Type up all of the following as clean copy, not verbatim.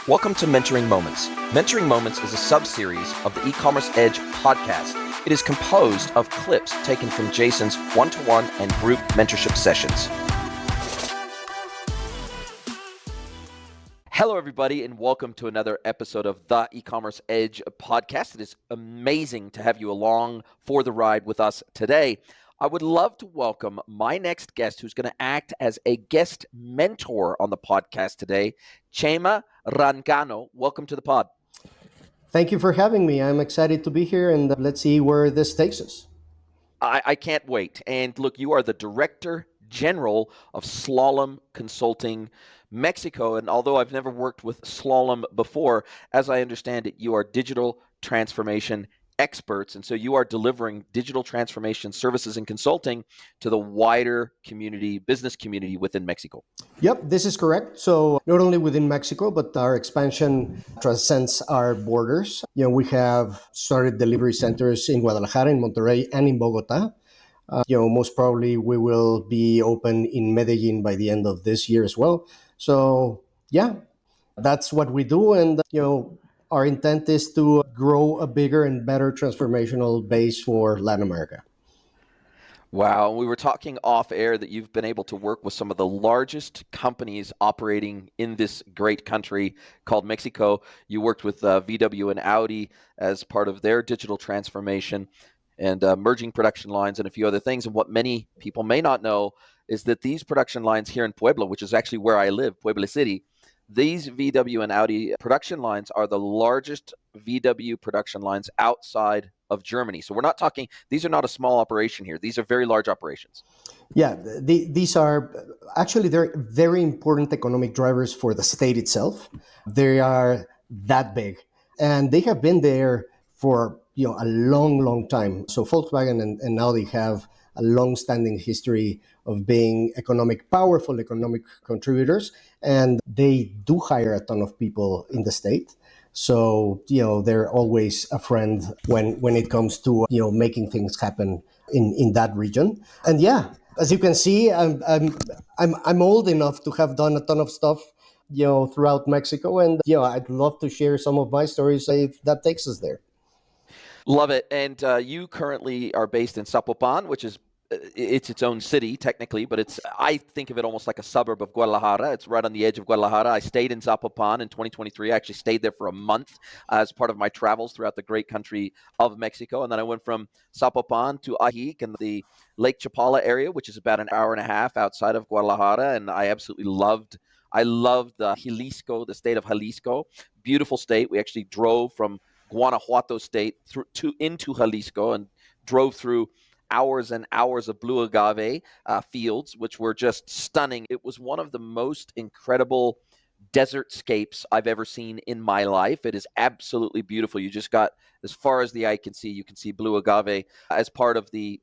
Welcome to Mentoring Moments. Mentoring Moments is a sub-series of the E-commerce Edge podcast. It is composed of clips taken from Jason's one-to-one and group mentorship sessions. Hello, everybody, and welcome to another episode of the E-commerce Edge podcast. It is amazing to have you along for the ride with us today. I would love to welcome my next guest who's going to act as a guest mentor on the podcast today, Chema RANCANO. Welcome to the pod. Thank you for having me. I'm excited to be here, and let's see where this takes us. I can't wait. And look, you are the Director General of Slalom Consulting Mexico. And although I've never worked with Slalom before, as I understand it, you are digital transformation experts. And so you are delivering digital transformation services and consulting to the wider community, business community within Mexico. Yep, this is correct. So not only within Mexico, but our expansion transcends our borders. We have started delivery centers in Guadalajara, in Monterrey, and in Bogota. Most probably we will be open in Medellin by the end of this year as well. So yeah, that's what we do. And, our intent is to grow a bigger and better transformational base for Latin America. Wow. We were talking off air that you've been able to work with some of the largest companies operating in this great country called Mexico. You worked with VW and Audi as part of their digital transformation and merging production lines and a few other things. And what many people may not know is that these production lines here in Puebla, which is actually where I live, Puebla City, these VW and Audi production lines are the largest VW production lines outside of Germany. So we're not talking, these are not a small operation here. These are very large operations. Yeah, these are actually, they're very important economic drivers for the state itself. They are that big, and they have been there for a long time. So Volkswagen and Audi have a long-standing history of being powerful economic contributors, and they do hire a ton of people in the state. So, they're always a friend when it comes to, making things happen in that region. And yeah, as you can see, I'm old enough to have done a ton of stuff, throughout Mexico. And, I'd love to share some of my stories if that takes us there. Love it. And you currently are based in Zapopan, which is it's its own city technically, but I think of it almost like a suburb of Guadalajara. It's right on the edge of Guadalajara. I stayed in Zapopan in 2023. I actually stayed there for a month as part of my travels throughout the great country of Mexico. And then I went from Zapopan to Ajic in the Lake Chapala area, which is about an hour and a half outside of Guadalajara. And I absolutely loved Jalisco, the state of Jalisco. Beautiful state. We actually drove from Guanajuato state into Jalisco and drove through hours and hours of blue agave fields, which were just stunning. It was one of the most incredible desert scapes I've ever seen in my life. It is absolutely beautiful. You just got, as far as the eye can see, you can see blue agave. As part of the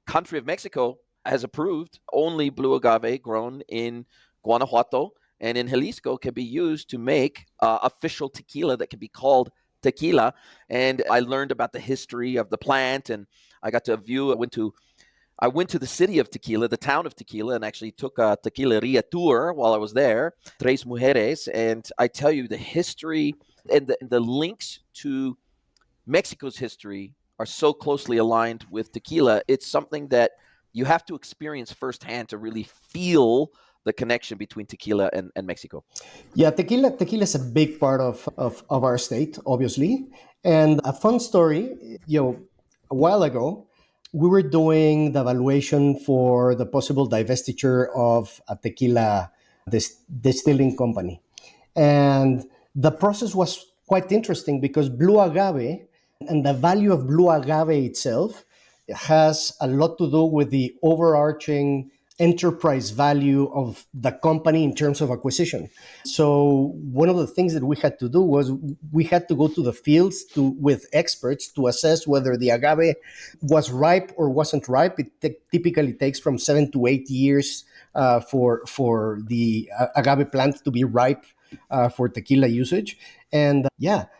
country of Mexico has approved, only blue agave grown in Guanajuato and in Jalisco can be used to make official tequila that can be called tequila. And I learned about the history of the plant, and I got to view. I went to the city of Tequila, the town of Tequila, and actually took a tequileria tour while I was there, Tres Mujeres. And I tell you, the history and the links to Mexico's history are so closely aligned with tequila. It's something that you have to experience firsthand to really feel the connection between tequila and Mexico. Yeah, tequila is a big part of our state, obviously. And a fun story, a while ago, we were doing the evaluation for the possible divestiture of a tequila distilling company. And the process was quite interesting because blue agave and the value of blue agave itself has a lot to do with the overarching enterprise value of the company in terms of acquisition. So one of the things that we had to do was we had to go to the fields with experts to assess whether the agave was ripe or wasn't ripe. It typically takes from 7 to 8 years for the agave plant to be ripe for tequila usage. And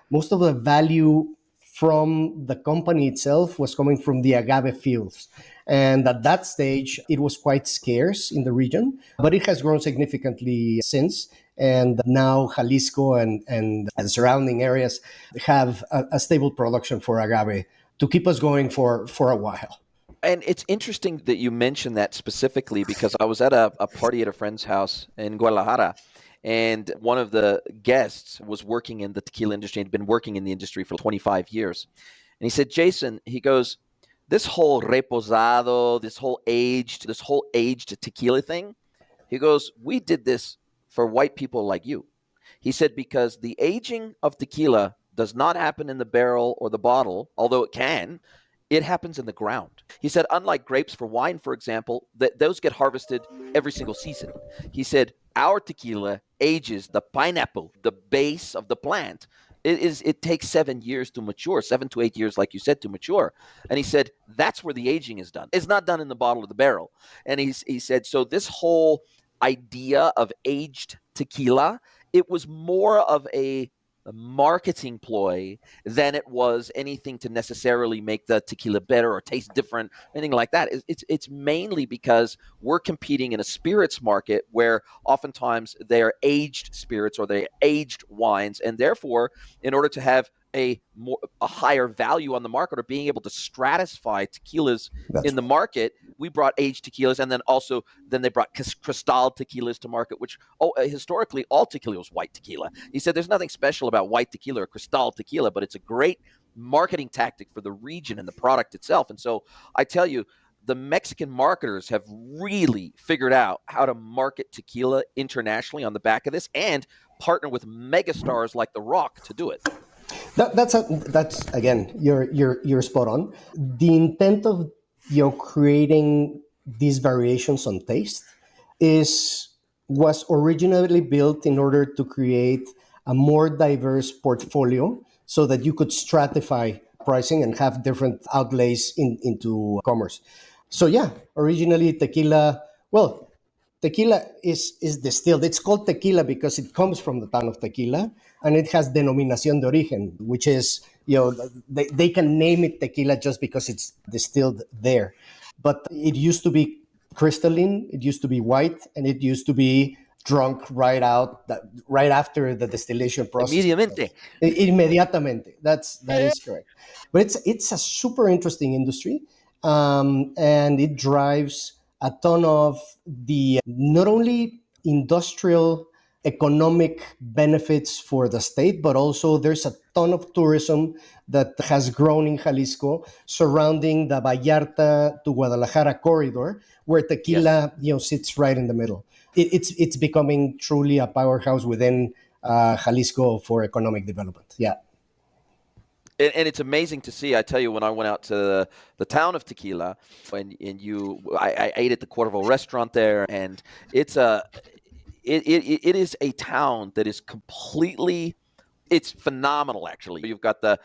most of the value from the company itself was coming from the agave fields. And at that stage, it was quite scarce in the region, but it has grown significantly since. And now Jalisco and surrounding areas have a stable production for agave to keep us going for a while. And it's interesting that you mentioned that specifically because I was at a party at a friend's house in Guadalajara, and one of the guests was working in the tequila industry and had been working in the industry for 25 years. And he said, Jason, he goes, this whole reposado, this whole aged tequila thing, he goes, we did this for white people like you. He said, because the aging of tequila does not happen in the barrel or the bottle, although it can. It happens in the ground. He said, unlike grapes for wine, for example, those get harvested every single season. He said, our tequila ages the pineapple, the base of the plant. It takes 7 years to mature, 7 to 8 years, like you said, to mature. And he said, that's where the aging is done. It's not done in the bottle or the barrel. And he said, so this whole idea of aged tequila, it was more of a marketing ploy than it was anything to necessarily make the tequila better or taste different, anything like that. It's mainly because we're competing in a spirits market where oftentimes they are aged spirits or they're aged wines, and therefore, in order to have a higher value on the market or being able to stratify tequilas in the market, we brought aged tequilas, and then they brought cristal tequilas to market, which historically all tequila was white tequila. He said there's nothing special about white tequila or cristal tequila, but it's a great marketing tactic for the region and the product itself. And so I tell you, the Mexican marketers have really figured out how to market tequila internationally on the back of this and partner with megastars like The Rock to do it. That's again, you're spot on. The intent of creating these variations on taste was originally built in order to create a more diverse portfolio so that you could stratify pricing and have different outlays into commerce. So yeah, originally tequila is distilled. It's called tequila because it comes from the town of Tequila, and it has denominación de origen, which is, they can name it tequila just because it's distilled there. But it used to be crystalline, it used to be white, and it used to be drunk right after the distillation process. Inmediatamente. That is correct. But it's a super interesting industry, and it drives a ton of the not only industrial economic benefits for the state, but also there's a ton of tourism that has grown in Jalisco surrounding the Vallarta to Guadalajara corridor, where tequila sits right in the middle. It's becoming truly a powerhouse within Jalisco for economic development. Yeah. And it's amazing to see. I tell you, when I went out to the town of Tequila, I ate at the Cuervo restaurant there, and it is a town that is completely. It's phenomenal, actually. You've got the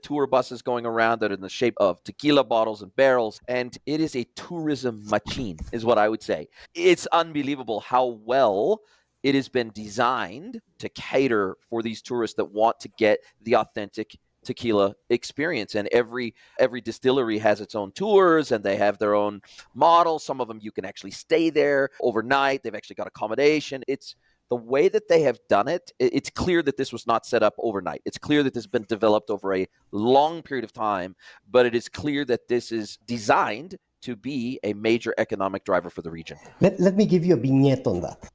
tour buses going around that are in the shape of tequila bottles and barrels, and it is a tourism machine, is what I would say. It's unbelievable how well it has been designed to cater for these tourists that want to get the authentic tequila experience. And every distillery has its own tours, and they have their own models. Some of them you can actually stay there overnight. They've actually got accommodation. It's the way that they have done it. It's clear that this was not set up overnight. It's clear that this has been developed over a long period of time, but it is clear that this is designed to be a major economic driver for the region. Let me give you a vignette on that.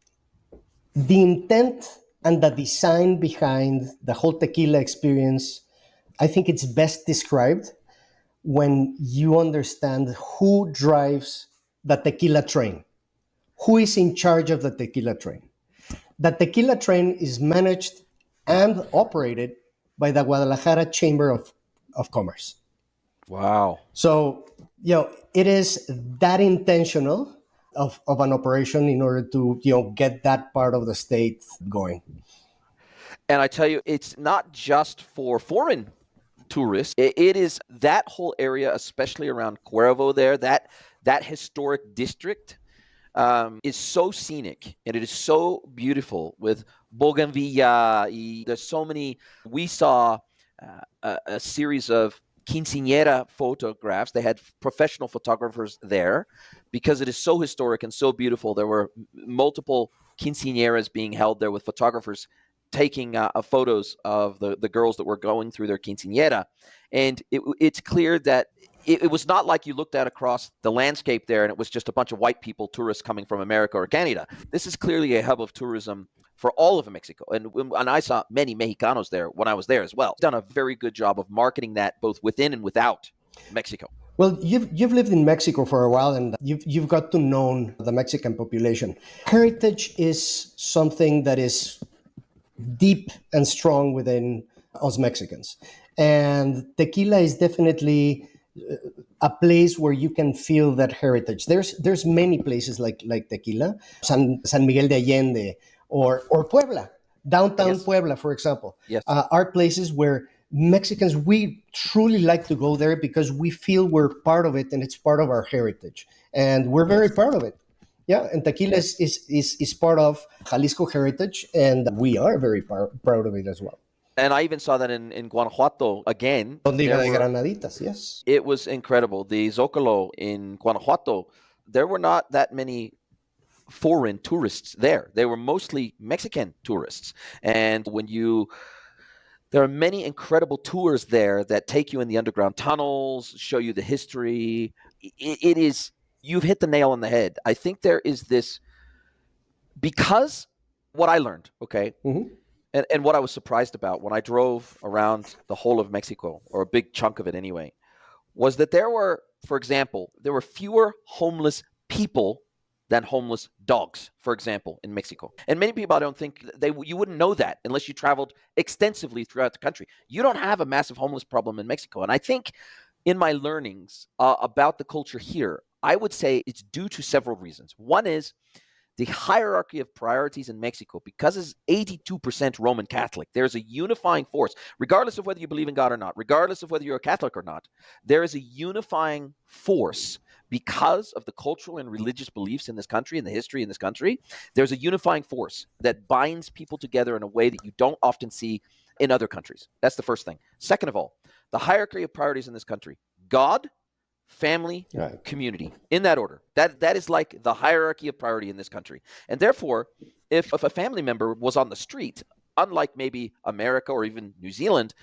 The intent and the design behind the whole tequila experience, I think it's best described when you understand who drives the tequila train, who is in charge of the tequila train. The tequila train is managed and operated by the Guadalajara Chamber of Commerce. Wow. So, it is that intentional of an operation in order to, get that part of the state going. And I tell you, it's not just for foreign tourists. It is that whole area, especially around Cuervo there, that historic district is so scenic, and it is so beautiful with bougainvillea. There's so many. We saw a series of quinceañera photographs. They had professional photographers there because it is so historic and so beautiful. There were multiple quinceañeras being held there with photographers taking photos of the girls that were going through their quinceañera. And it's clear that it was not like you looked at across the landscape there and it was just a bunch of white people, tourists coming from America or Canada. This is clearly a hub of tourism for all of Mexico. And I saw many Mexicanos there when I was there as well. Done a very good job of marketing that both within and without Mexico. Well, you've lived in Mexico for a while, and you've got to know the Mexican population. Heritage is something that is deep and strong within us Mexicans, and tequila is definitely a place where you can feel that heritage. There's many places like tequila, San Miguel de Allende, or Puebla, downtown Yes. Puebla, for example, Yes. are places where Mexicans, we truly like to go there because we feel we're part of it and it's part of our heritage, and we're very proud of it. Yeah, and tequila is part of Jalisco heritage, and we are very proud of it as well. And I even saw that in Guanajuato again. Liga de Granaditas, yes. It was incredible. The Zocalo in Guanajuato, there were not that many foreign tourists there. They were mostly Mexican tourists. And there are many incredible tours there that take you in the underground tunnels, show you the history. It is, you've hit the nail on the head. I think there is this, because what I learned, okay, and what I was surprised about when I drove around the whole of Mexico, or a big chunk of it anyway, was that there were, for example, there were fewer homeless people than homeless dogs, for example, in Mexico. And many people, I don't think, you wouldn't know that unless you traveled extensively throughout the country. You don't have a massive homeless problem in Mexico. And I think in my learnings about the culture here, I would say it's due to several reasons. One is the hierarchy of priorities in Mexico, because it's 82% Roman Catholic. There's a unifying force, regardless of whether you believe in God or not, regardless of whether you're a Catholic or not. There is a unifying force because of the cultural and religious beliefs in this country and the history in this country. There's a unifying force that binds people together in a way that you don't often see in other countries. That's the first thing. Second of all, the hierarchy of priorities in this country: God, family, right, community, in that order. That is like the hierarchy of priority in this country. And therefore, if a family member was on the street, unlike maybe America or even New Zealand,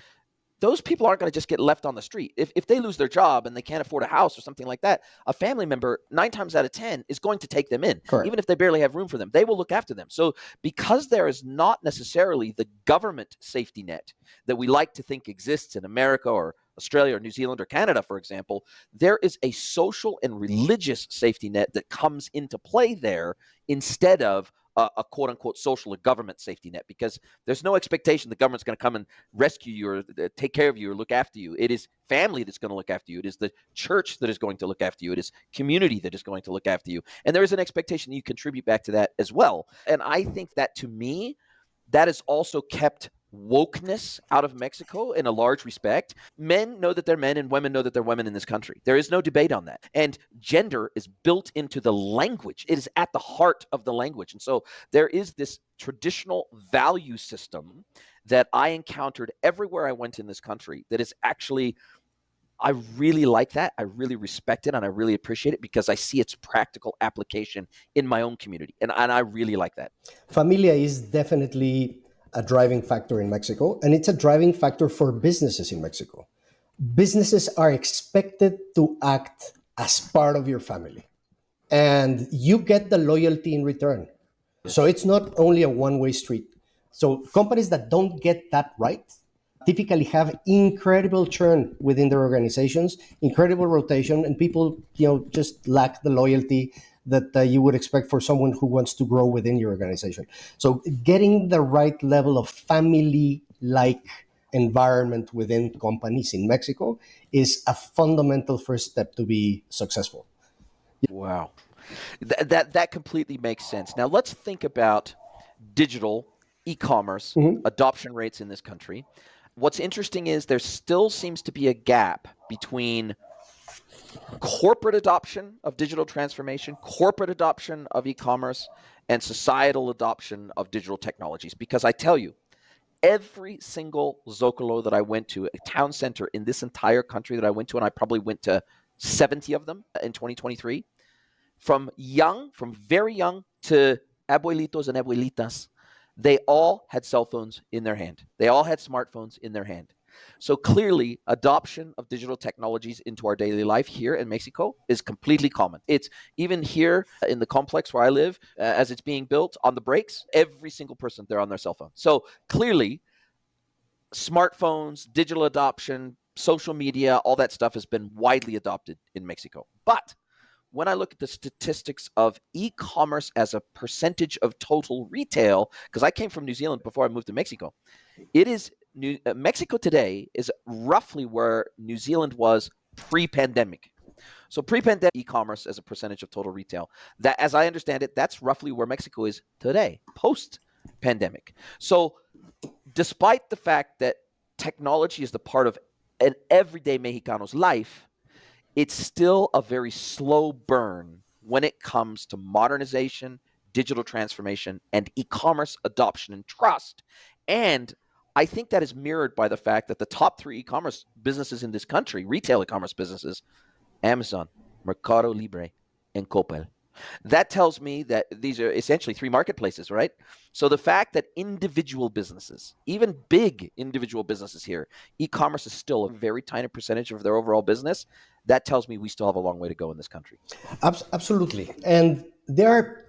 those people aren't going to just get left on the street. If they lose their job and they can't afford a house or something like that, a family member 9 times out of 10 is going to take them in. Correct. Even if they barely have room for them, they will look after them. So because there is not necessarily the government safety net that we like to think exists in America or Australia or New Zealand or Canada, for example, there is a social and religious safety net that comes into play there instead of a quote-unquote social or government safety net, because there's no expectation the government's going to come and rescue you or take care of you or look after you. It is family that's going to look after you. It is the church that is going to look after you. It is community that is going to look after you. And there is an expectation that you contribute back to that as well. And I think that, to me, that has also kept wokeness out of Mexico in a large respect. Men know that they're men and women know that they're women in this country. There is no debate on that. And gender is built into the language. It is at the heart of the language. And so there is this traditional value system that I encountered everywhere I went in this country that is actually, I really like that. I really respect it and I really appreciate it because I see its practical application in my own community. And I really like that. Familia is definitely a driving factor in Mexico, and it's a driving factor for businesses in Mexico. Businesses are expected to act as part of your family, and you get the loyalty in return. So it's not only a one-way street. So companies that don't get that right typically have incredible churn within their organizations, incredible rotation, and people, just lack the loyalty that you would expect for someone who wants to grow within your organization. So getting the right level of family-like environment within companies in Mexico is a fundamental first step to be successful. Wow. That completely makes sense. Now let's think about digital e-commerce adoption rates in this country. What's interesting is there still seems to be a gap between corporate adoption of digital transformation, corporate adoption of e-commerce, and societal adoption of digital technologies. Because I tell you, every single Zocalo that I went to, a town center in this entire country that I went to, and I probably went to 70 of them in 2023, from very young to abuelitos and abuelitas, they all had cell phones in their hand. They all had smartphones in their hand. So clearly, adoption of digital technologies into our daily life here in Mexico is completely common. It's even here in the complex where I live, as it's being built on the breaks, every single person, they're on their cell phone. So clearly, smartphones, digital adoption, social media, all that stuff has been widely adopted in Mexico. But when I look at the statistics of e-commerce as a percentage of total retail, because I came from New Zealand before I moved to Mexico, it is Mexico today is roughly where New Zealand was pre-pandemic. So pre-pandemic e-commerce as a percentage of total retail, that, as I understand it, that's roughly where Mexico is today, post-pandemic. So despite the fact that technology is the part of an everyday Mexicano's life, it's still a very slow burn when it comes to modernization, digital transformation, and e-commerce adoption and trust. And I think that is mirrored by the fact that the top 3 e-commerce businesses in this country, retail e-commerce businesses, Amazon, Mercado Libre, and Coppel. That tells me that these are essentially 3 marketplaces, right? So the fact that individual businesses, even big individual businesses here, e-commerce is still a very tiny percentage of their overall business. That tells me we still have a long way to go in this country. Absolutely. And there are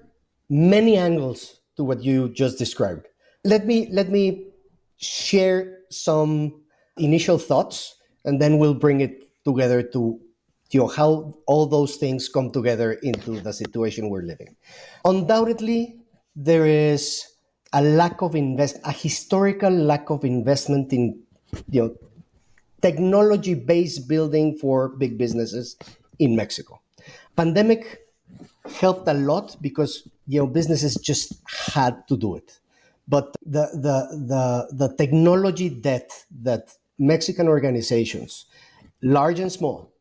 many angles to what you just described. Let me share some initial thoughts, and then we'll bring it together to how all those things come together into the situation we're living. Undoubtedly, there is a historical lack of investment in you know technology-based building for big businesses in Mexico. Pandemic helped a lot because businesses just had to do it. But the technology debt that Mexican organizations, large and small,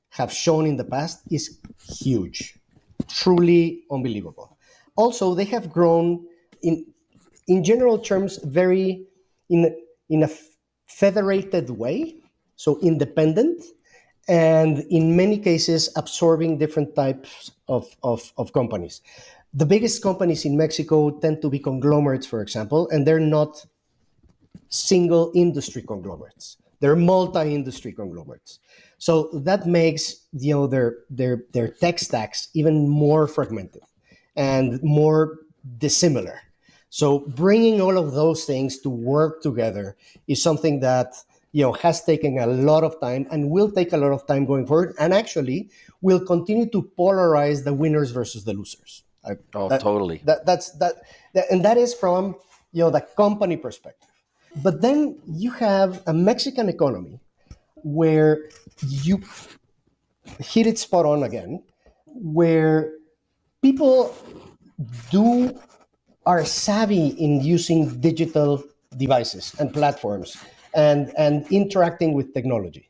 have shown in the past is huge, truly unbelievable. Also, they have grown in general terms very in in a federated way, so independent, and in many cases absorbing different types of companies. The biggest companies in Mexico tend to be conglomerates, for example, and they're not single industry conglomerates. They're multi-industry conglomerates. So that makes their tech stacks even more fragmented and more dissimilar. So bringing all of those things to work together is something that has taken a lot of time and will take a lot of time going forward, and actually will continue to polarize the winners versus the losers. Totally. And that is from the company perspective. But then you have a Mexican economy where you hit it spot on again, where people do are savvy in using digital devices and platforms and interacting with technology.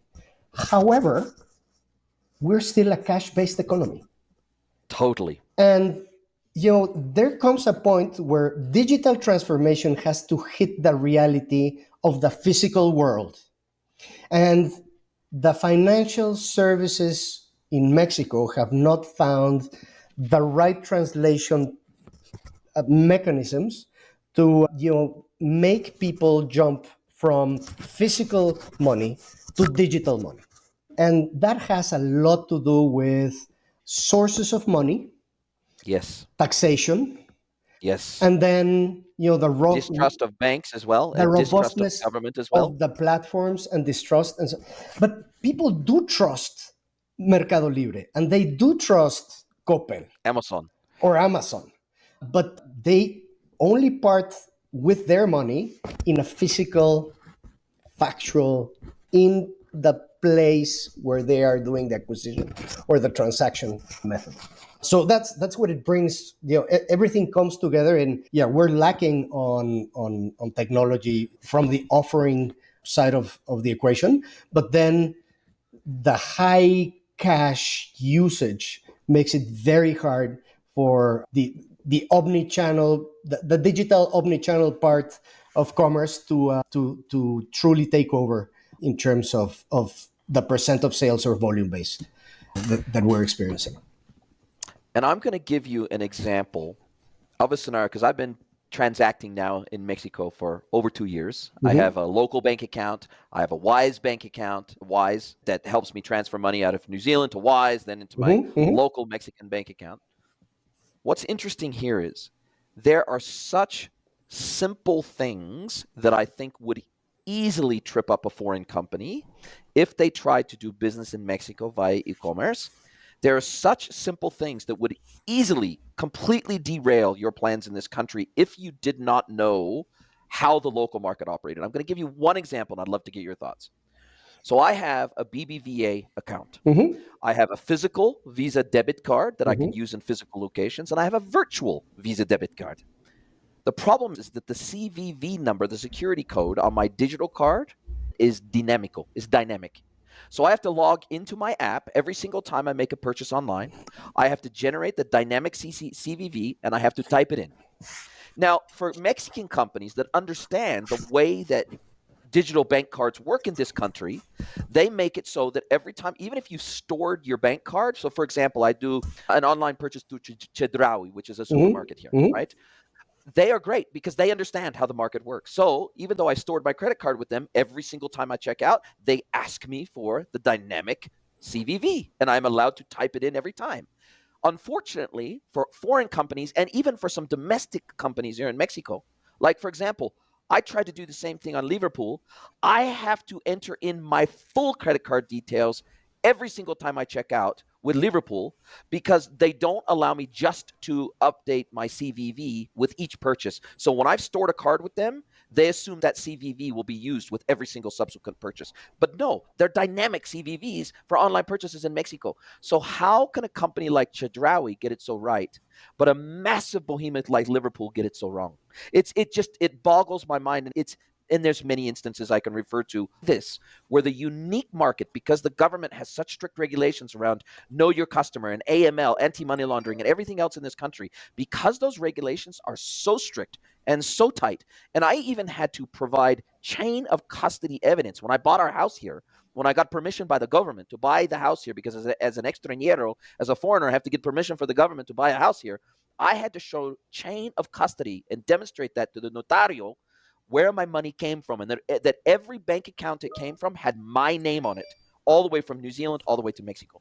However, we're still a cash-based economy. Totally. And there comes a point where digital transformation has to hit the reality of the physical world. And the financial services in Mexico have not found the right translation mechanisms to make people jump from physical money to digital money. And that has a lot to do with sources of money, Yes. taxation, Yes. and then Distrust of banks as well, the and distrust of robustness government as well. of the platforms and distrust. And so, but people do trust Mercado Libre and they do trust Coppel Amazon. or Amazon, but they only part with their money in a physical, factual, in the place where they are doing the acquisition or the transaction method. So that's what it brings. Everything comes together, and we're lacking on technology from the offering side of the equation. But then the high cash usage makes it very hard for the omni-channel, the digital omni-channel part of commerce to truly take over in terms of the percent of sales or volume based that we're experiencing. And I'm going to give you an example of a scenario, because I've been transacting now in Mexico for over 2 years. I have a local bank account. I have a Wise bank account, Wise, that helps me transfer money out of New Zealand to Wise, then into my local Mexican bank account. What's interesting here is there are such simple things that I think would easily trip up a foreign company if they tried to do business in Mexico via e-commerce. There are such simple things that would easily completely derail your plans in this country if you did not know how the local market operated. I'm going to give you one example, and I'd love to get your thoughts. So I have a BBVA account. I have a physical Visa debit card that I can use in physical locations, and I have a virtual Visa debit card. The problem is that the CVV number, the security code on my digital card, is dynamic. So I have to log into my app every single time I make a purchase online. I have to generate the dynamic CVV, and I have to type it in. Now, for Mexican companies that understand the way that digital bank cards work in this country, they make it so that every time, even if you stored your bank card, so for example, I do an online purchase through Chedraui, which is a supermarket here, right? They are great because they understand how the market works. So even though I stored my credit card with them, every single time I check out, they ask me for the dynamic CVV, and I'm allowed to type it in every time. Unfortunately, for foreign companies and even for some domestic companies here in Mexico, like for example, I tried to do the same thing on Liverpool. I have to enter in my full credit card details every single time I check out with Liverpool because they don't allow me just to update my CVV with each purchase. So when I've stored a card with them, they assume that CVV will be used with every single subsequent purchase. But no, they're dynamic CVVs for online purchases in Mexico. So how can a company like Chedraui get it so right, but a massive behemoth like Liverpool get it so wrong? It boggles my mind. And there's many instances I can refer to this, where the unique market, because the government has such strict regulations around know your customer and AML, anti-money laundering, and everything else in this country, because those regulations are so strict and so tight. And I even had to provide chain of custody evidence. When I bought our house here, when I got permission by the government to buy the house here, because as an extranjero, as a foreigner, I have to get permission for the government to buy a house here, I had to show chain of custody and demonstrate that to the notario where my money came from, and that every bank account it came from had my name on it, all the way from New Zealand all the way to Mexico.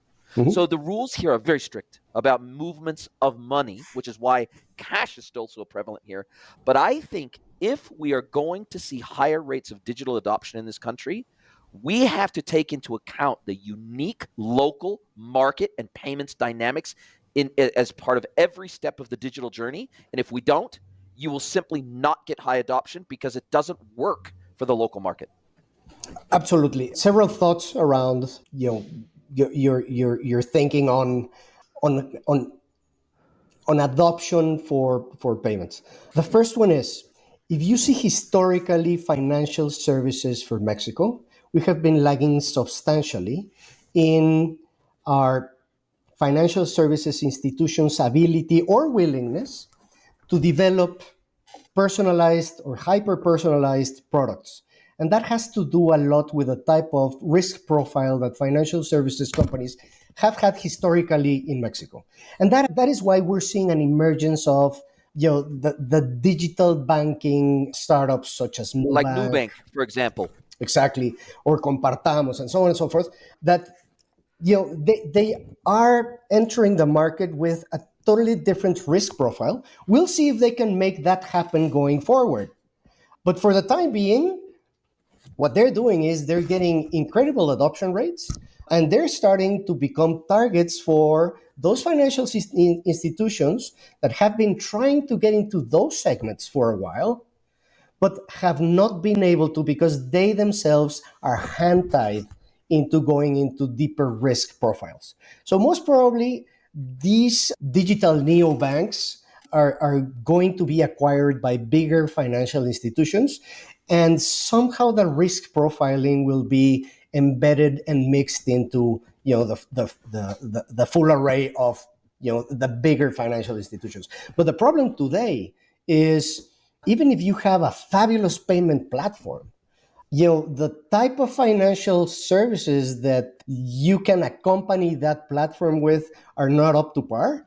So the rules here are very strict about movements of money, which is why cash is still so prevalent here. But I think if we are going to see higher rates of digital adoption in this country, we have to take into account the unique local market and payments dynamics as part of every step of the digital journey. And if we don't, you will simply not get high adoption because it doesn't work for the local market. Absolutely. Several thoughts around your thinking on on adoption for payments. The first one is, if you see historically financial services for Mexico, we have been lagging substantially in our financial services institutions' ability or willingness to develop personalized or hyper personalized products. And that has to do a lot with the type of risk profile that financial services companies have had historically in Mexico. And that is why we're seeing an emergence of the digital banking startups such as Like Nubank, Nubank, for example. exactly, or Compartamos, and so on and so forth, that they are entering the market with a totally different risk profile. We'll see if they can make that happen going forward. But for the time being, what they're doing is they're getting incredible adoption rates, and they're starting to become targets for those financial institutions that have been trying to get into those segments for a while, but have not been able to because they themselves are hand tied into going into deeper risk profiles. So most probably these digital neobanks are going to be acquired by bigger financial institutions, and somehow the risk profiling will be embedded and mixed into the full array of the bigger financial institutions. But the problem today is, even if you have a fabulous payment platform, the type of financial services that you can accompany that platform with are not up to par.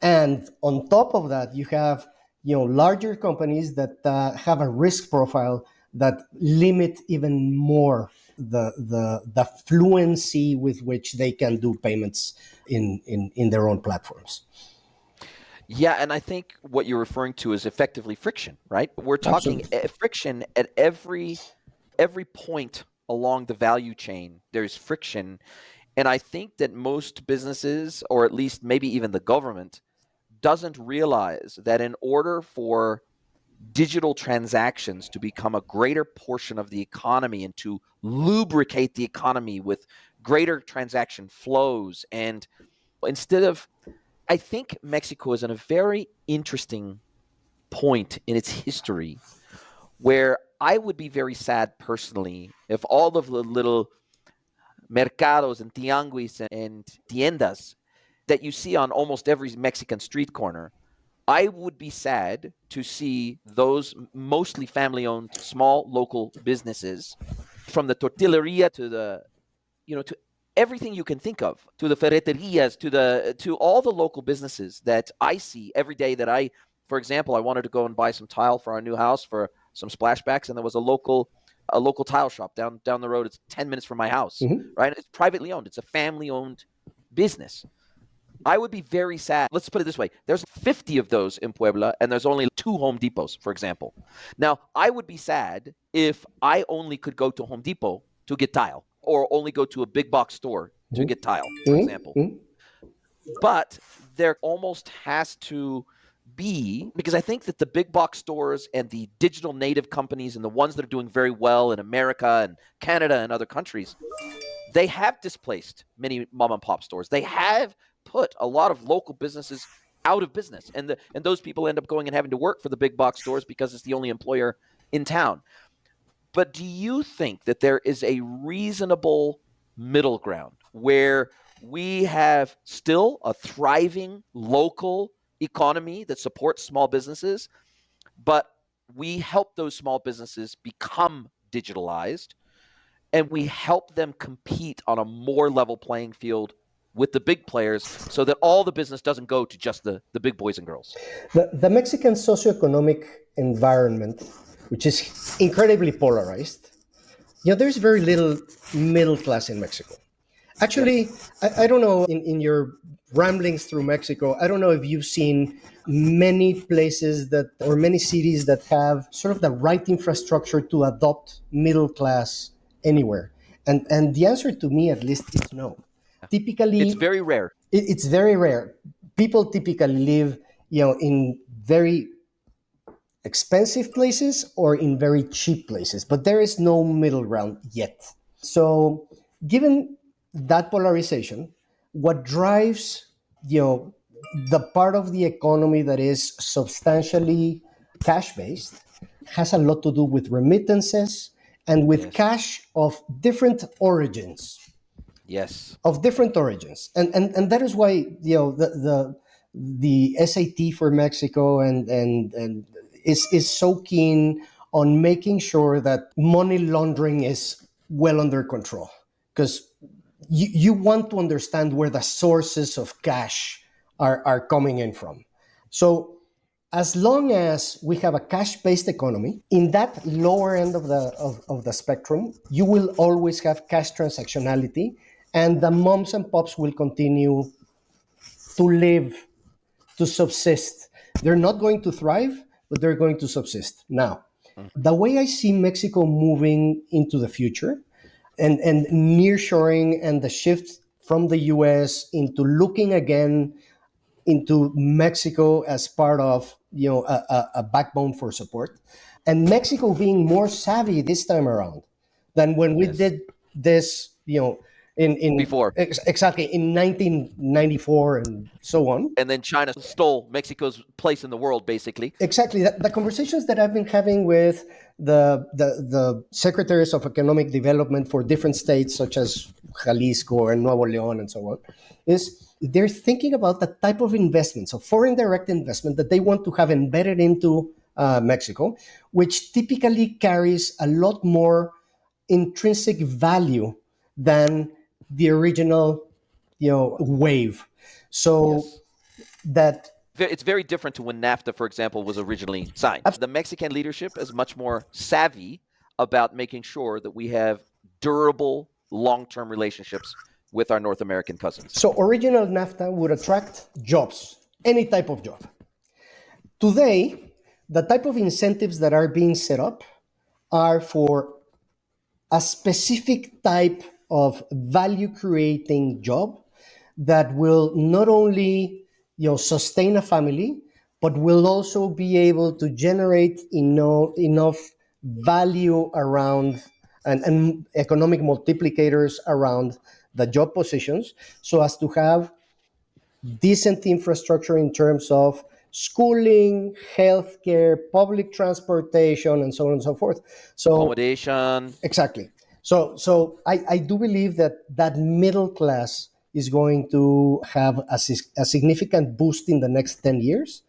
And on top of that, you have larger companies that have a risk profile that limit even more the fluency with which they can do payments in their own platforms. Yeah, and I think what you're referring to is effectively friction, right? We're talking Absolutely. friction at every point along the value chain. There's friction, and I think that most businesses, or at least maybe even the government, doesn't realize that in order for digital transactions to become a greater portion of the economy and to lubricate the economy with greater transaction flows, and instead of, I think Mexico is in a very interesting point in its history where I would be very sad personally if all of the little mercados and tianguis and tiendas that you see on almost every Mexican street corner, I would be sad to see those mostly family-owned small local businesses, from the tortilleria to the, to everything you can think of, to the ferreterias, to all the local businesses that I see every day. For example, I wanted to go and buy some tile for our new house for some splashbacks, and there was a local tile shop down the road. It's 10 minutes from my house, right? It's privately owned. It's a family-owned business. I would be very sad. Let's put it this way. There's 50 of those in Puebla, and there's only 2 Home Depots, for example. Now, I would be sad if I only could go to Home Depot to get tile, or only go to a big box store to get tile, for example. But there almost has to be, because I think that the big box stores and the digital native companies and the ones that are doing very well in America and Canada and other countries, they have displaced many mom and pop stores. They have put a lot of local businesses out of business, and those people end up going and having to work for the big box stores because it's the only employer in town. But do you think that there is a reasonable middle ground where we have still a thriving local economy that supports small businesses, but we help those small businesses become digitalized, and we help them compete on a more level playing field with the big players, so that all the business doesn't go to just the big boys and girls? The Mexican socioeconomic environment, which is incredibly polarized, there's very little middle class in Mexico. Actually, I don't know, in your ramblings through Mexico, I don't know if you've seen many places or many cities that have sort of the right infrastructure to adopt middle class anywhere. And the answer to me, at least, is no. Typically, It's very rare. it's very rare. People typically live, in very expensive places or in very cheap places, but there is no middle ground yet. So, given that polarization, what drives, the part of the economy that is substantially cash based has a lot to do with remittances and with cash of different origins. Yes. And that is why, the SAT for Mexico and is so keen on making sure that money laundering is well under control, because you want to understand where the sources of cash are coming in from. So as long as we have a cash-based economy, in that lower end of the spectrum, you will always have cash transactionality, and the moms and pops will continue to live, to subsist. They're not going to thrive, but they're going to subsist. Now, the way I see Mexico moving into the future, and nearshoring and the shift from the US into looking again into Mexico as part of, a backbone for support, and Mexico being more savvy this time around than when we did this, in Before. exactly in 1994 and so on. And then China stole Mexico's place in the world, basically. Exactly. The conversations that I've been having with the secretaries of economic development for different states, such as Jalisco and Nuevo León and so on, is they're thinking about the type of investments, of foreign direct investment, that they want to have embedded into Mexico, which typically carries a lot more intrinsic value than the original, wave. So that It's very different to when NAFTA, for example, was originally signed. The Mexican leadership is much more savvy about making sure that we have durable, long-term relationships with our North American cousins. So original NAFTA would attract jobs, any type of job. Today, the type of incentives that are being set up are for a specific type of value creating job that will not only sustain a family, but will also be able to generate enough value around and economic multiplicators around the job positions so as to have decent infrastructure in terms of schooling, healthcare, public transportation, and so on and so forth. So accommodation. exactly. So I do believe that middle class is going to have a significant boost in the next 10 years.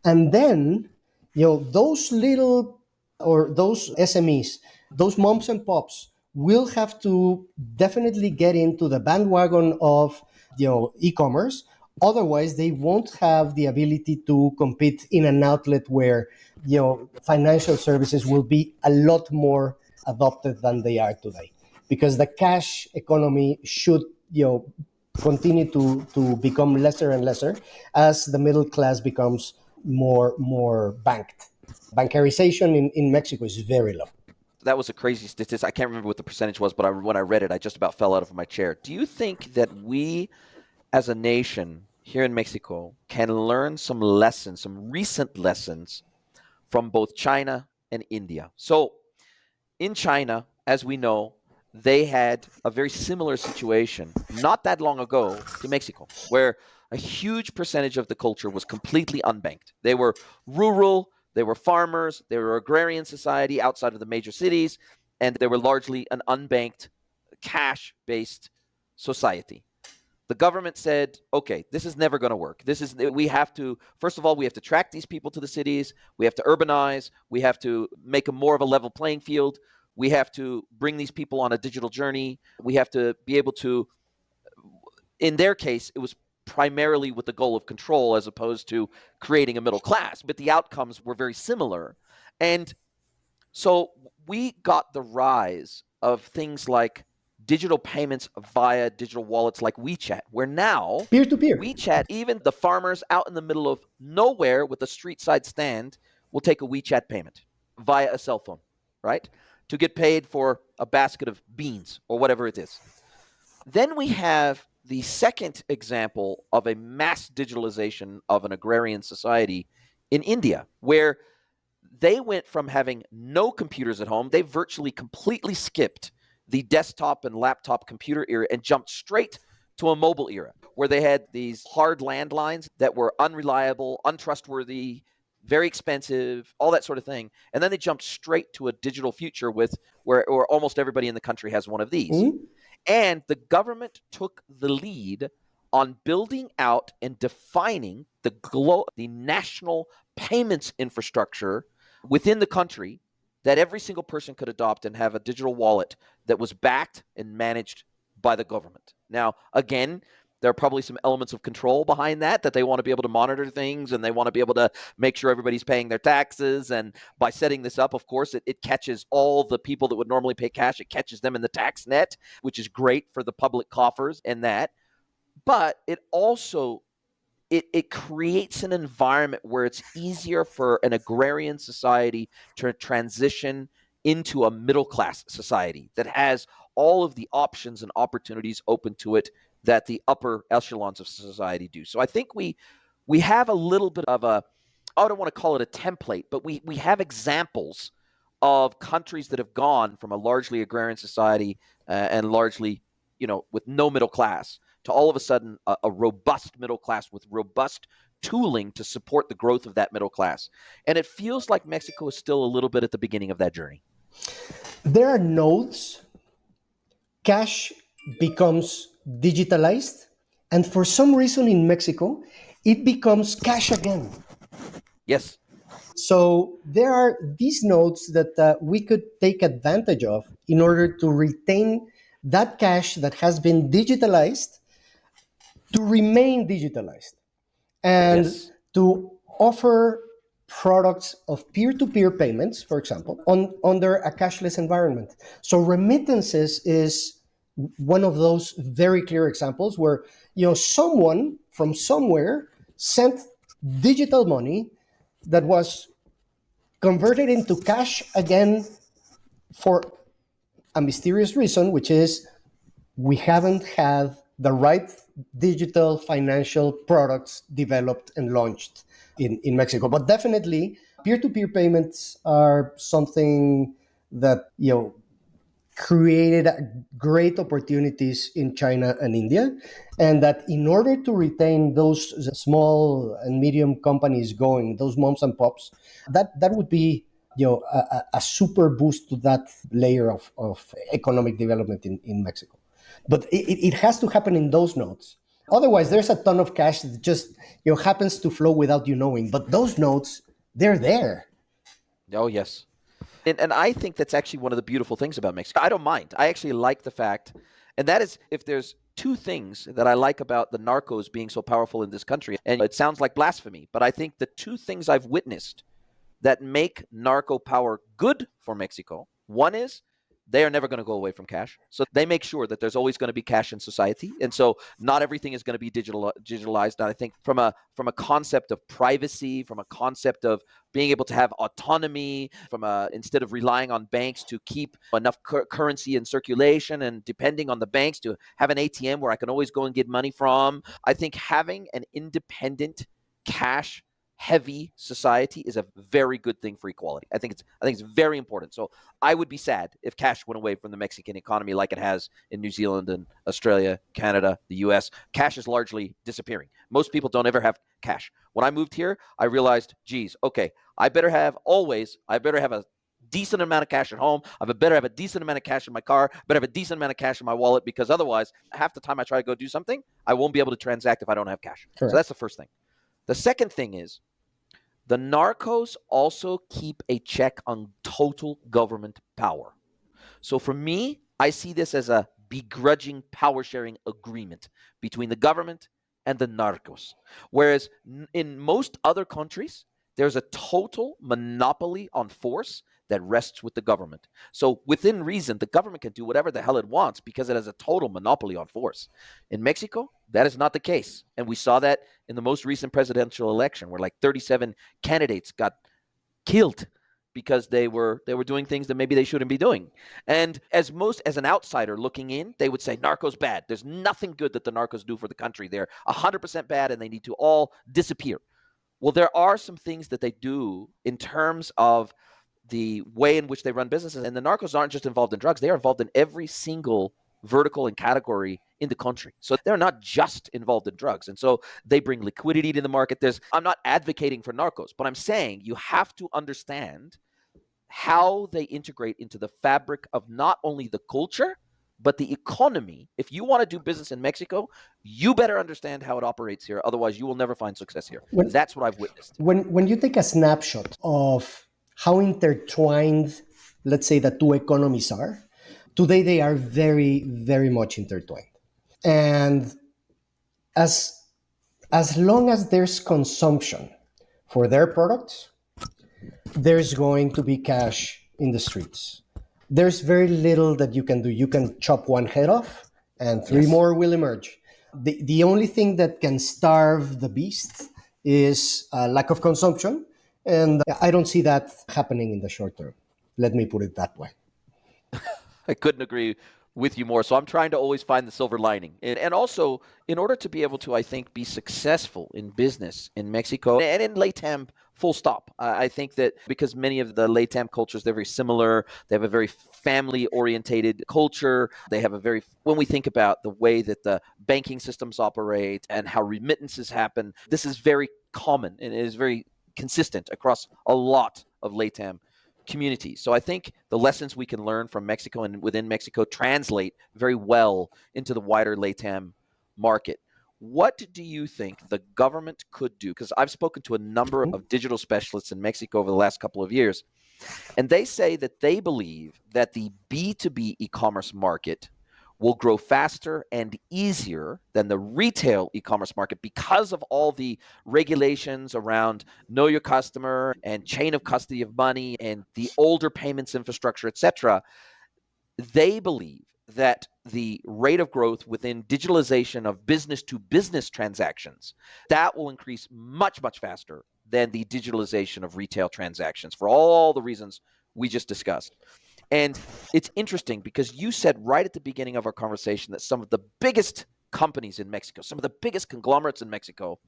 And then, those little or those SMEs, those moms and pops will have to definitely get into the bandwagon of, e-commerce. Otherwise, they won't have the ability to compete in an outlet where, financial services will be a lot more adopted than they are today, because the cash economy should continue to become lesser and lesser as the middle class becomes more banked. Bancarization in Mexico is very low. That was a crazy statistic. I can't remember what the percentage was, but when I read it, I just about fell out of my chair. Do you think that we, as a nation here in Mexico, can learn some lessons, some recent lessons from both China and India? So in China, as we know, they had a very similar situation not that long ago to Mexico, where a huge percentage of the culture was completely unbanked. They were rural, they were farmers, they were agrarian society outside of the major cities, and they were largely an unbanked, cash-based society. The government said, okay, this is never going to work. We have to, first of all, we have to attract these people to the cities. We have to urbanize. We have to make a more of a level playing field. We have to bring these people on a digital journey. We have to be able to, in their case, it was primarily with the goal of control as opposed to creating a middle class, but the outcomes were very similar. And so we got the rise of things like digital payments via digital wallets like WeChat, where now Peer-to-peer. WeChat, even the farmers out in the middle of nowhere with a street side stand will take a WeChat payment via a cell phone, right? To get paid for a basket of beans or whatever it is. Then we have the second example of a mass digitalization of an agrarian society in India, where they went from having no computers at home. They virtually completely skipped the desktop and laptop computer era and jumped straight to a mobile era where they had these hard landlines that were unreliable, untrustworthy, very expensive, all that sort of thing. And then they jumped straight to a digital future where almost everybody in the country has one of these. Mm-hmm. And the government took the lead on building out and defining the national payments infrastructure within the country that every single person could adopt and have a digital wallet that was backed and managed by the government. Now, again, there are probably some elements of control behind that they want to be able to monitor things and they want to be able to make sure everybody's paying their taxes. And by setting this up, of course, it catches all the people that would normally pay cash. It catches them in the tax net, which is great for the public coffers and that. But it also it creates an environment where it's easier for an agrarian society to transition into a middle-class society that has all of the options and opportunities open to it that the upper echelons of society do. So I think we have a little bit of I don't want to call it a template, but we have examples of countries that have gone from a largely agrarian society and largely, with no middle class to all of a sudden a robust middle class with robust tooling to support the growth of that middle class. And it feels like Mexico is still a little bit at the beginning of that journey. There are nodes. Cash becomes digitalized. And for some reason in Mexico, it becomes cash again. Yes. So there are these nodes that we could take advantage of in order to retain that cash that has been digitalized to remain digitalized and to offer products of peer-to-peer payments, for example, under a cashless environment. So remittances is one of those very clear examples where someone from somewhere sent digital money that was converted into cash again for a mysterious reason, which is we haven't had the right digital financial products developed and launched in Mexico. But definitely, peer-to-peer payments are something that created great opportunities in China and India, and that in order to retain those small and medium companies going, those moms and pops, that would be a super boost to that layer of economic development in Mexico. But it has to happen in those nodes. Otherwise, there's a ton of cash that just happens to flow without you knowing. But those nodes, they're there. Oh, yes. And I think that's actually one of the beautiful things about Mexico. I don't mind. I actually like the fact, and that is, if there's two things that I like about the narcos being so powerful in this country, and it sounds like blasphemy, but I think the two things I've witnessed that make narco power good for Mexico, one is they are never going to go away from cash. So they make sure that there's always going to be cash in society. And so not everything is going to be digitalized. And I think from a concept of privacy, from a concept of being able to have autonomy, instead of relying on banks to keep enough currency in circulation and depending on the banks to have an ATM where I can always go and get money from, I think having an independent cash heavy society is a very good thing for equality. I think it's very important. So I would be sad if cash went away from the Mexican economy like it has in New Zealand and Australia, Canada, the US. Cash is largely disappearing. Most people don't ever have cash. When I moved here, I realized, geez, okay, I better have a decent amount of cash at home. I better have a decent amount of cash in my car, better have a decent amount of cash in my wallet, because otherwise, half the time I try to go do something, I won't be able to transact if I don't have cash. Correct. So that's the first thing. The second thing is, the narcos also keep a check on total government power. So for me, I see this as a begrudging power sharing agreement between the government and the narcos. Whereas in most other countries, there's a total monopoly on force that rests with the government. So within reason, the government can do whatever the hell it wants because it has a total monopoly on force. In Mexico, that is not the case. And we saw that in the most recent presidential election where like 37 candidates got killed because they were doing things that maybe they shouldn't be doing. And as an outsider looking in, they would say narcos bad. There's nothing good that the narcos do for the country. They're 100% bad and they need to all disappear. Well, there are some things that they do in terms of the way in which they run businesses. And the narcos aren't just involved in drugs. They are involved in every single vertical and category in the country. So they're not just involved in drugs. And so they bring liquidity to the market. I'm not advocating for narcos, but I'm saying you have to understand how they integrate into the fabric of not only the culture, but the economy. If you want to do business in Mexico, you better understand how it operates here. Otherwise, you will never find success here. That's what I've witnessed. When you take a snapshot of how intertwined, let's say, the two economies are, today they are very, very much intertwined. And as long as there's consumption for their products, there's going to be cash in the streets. There's very little that you can do. You can chop one head off and three more will emerge. The only thing that can starve the beast is lack of consumption. And I don't see that happening in the short term. Let me put it that way. I couldn't agree with you more. So I'm trying to always find the silver lining. And also, in order to be able to, I think, be successful in business in Mexico and in LATAM, full stop. I think that because many of the LATAM cultures, they're very similar. They have a very family-orientated culture. They have when we think about the way that the banking systems operate and how remittances happen, this is very common and it is very consistent across a lot of LATAM communities. So I think the lessons we can learn from Mexico and within Mexico translate very well into the wider LATAM market. What do you think the government could do? Because I've spoken to a number of digital specialists in Mexico over the last couple of years, and they say that they believe that the B2B e-commerce market will grow faster and easier than the retail e-commerce market because of all the regulations around know your customer and chain of custody of money and the older payments infrastructure, etc. They believe that the rate of growth within digitalization of business to business transactions, that will increase much, much faster than the digitalization of retail transactions for all the reasons we just discussed. And it's interesting because you said right at the beginning of our conversation that some of the biggest companies in Mexico, some of the biggest conglomerates in Mexico,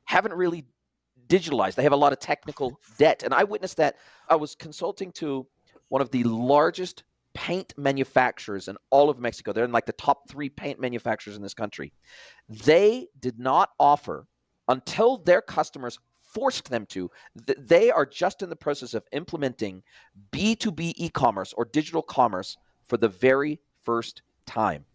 haven't really digitalized. They have a lot of technical debt. And I witnessed that. I was consulting to one of the largest paint manufacturers in all of Mexico. They're in like the top 3 paint manufacturers in this country. They did not offer, until their customers forced them to, they are just in the process of implementing B2B e-commerce or digital commerce for the very first time.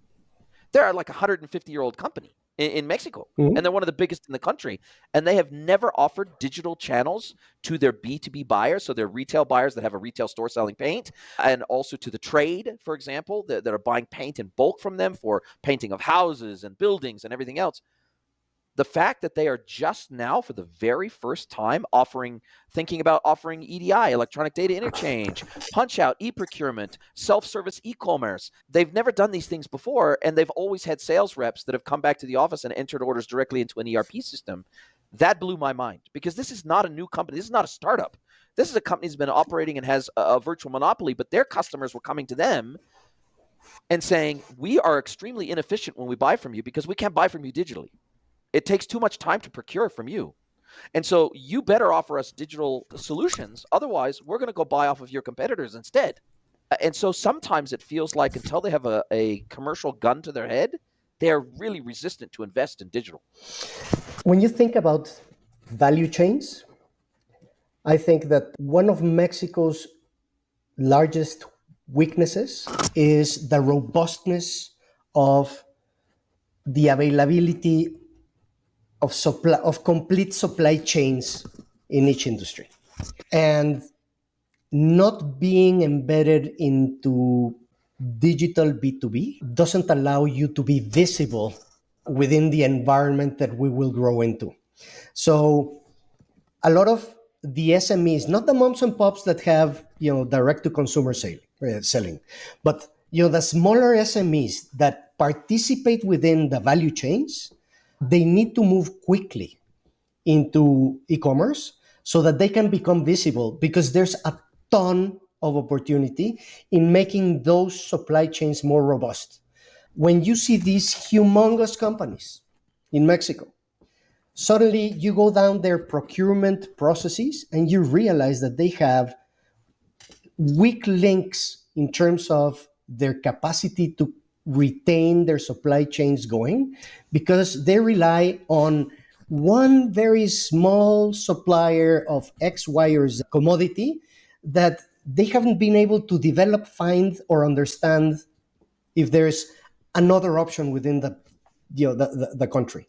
They're like a 150-year-old company in Mexico, and they're one of the biggest in the country. And they have never offered digital channels to their B2B buyers, so their retail buyers that have a retail store selling paint, and also to the trade, for example, that are buying paint in bulk from them for painting of houses and buildings and everything else. The fact that they are just now, for the very first time, thinking about offering EDI, electronic data interchange, punch out, e-procurement, self-service e-commerce. They've never done these things before, and they've always had sales reps that have come back to the office and entered orders directly into an ERP system. That blew my mind, because this is not a new company. This is not a startup. This is a company that's been operating and has a virtual monopoly, but their customers were coming to them and saying, we are extremely inefficient when we buy from you because we can't buy from you digitally. It takes too much time to procure from you. And so you better offer us digital solutions. Otherwise, we're going to go buy off of your competitors instead. And so sometimes it feels like until they have a commercial gun to their head, they're really resistant to invest in digital. When you think about value chains, I think that one of Mexico's largest weaknesses is the robustness of the availability of complete supply chains in each industry, and not being embedded into digital B2B doesn't allow you to be visible within the environment that we will grow into. So a lot of the SMEs, not the moms and pops that have direct to consumer selling, but the smaller SMEs that participate within the value chains, they need to move quickly into e-commerce so that they can become visible, because there's a ton of opportunity in making those supply chains more robust. When you see these humongous companies in Mexico, suddenly you go down their procurement processes and you realize that they have weak links in terms of their capacity to retain their supply chains going, because they rely on one very small supplier of X, Y, or Z commodity that they haven't been able to develop, find, or understand if there's another option within the country.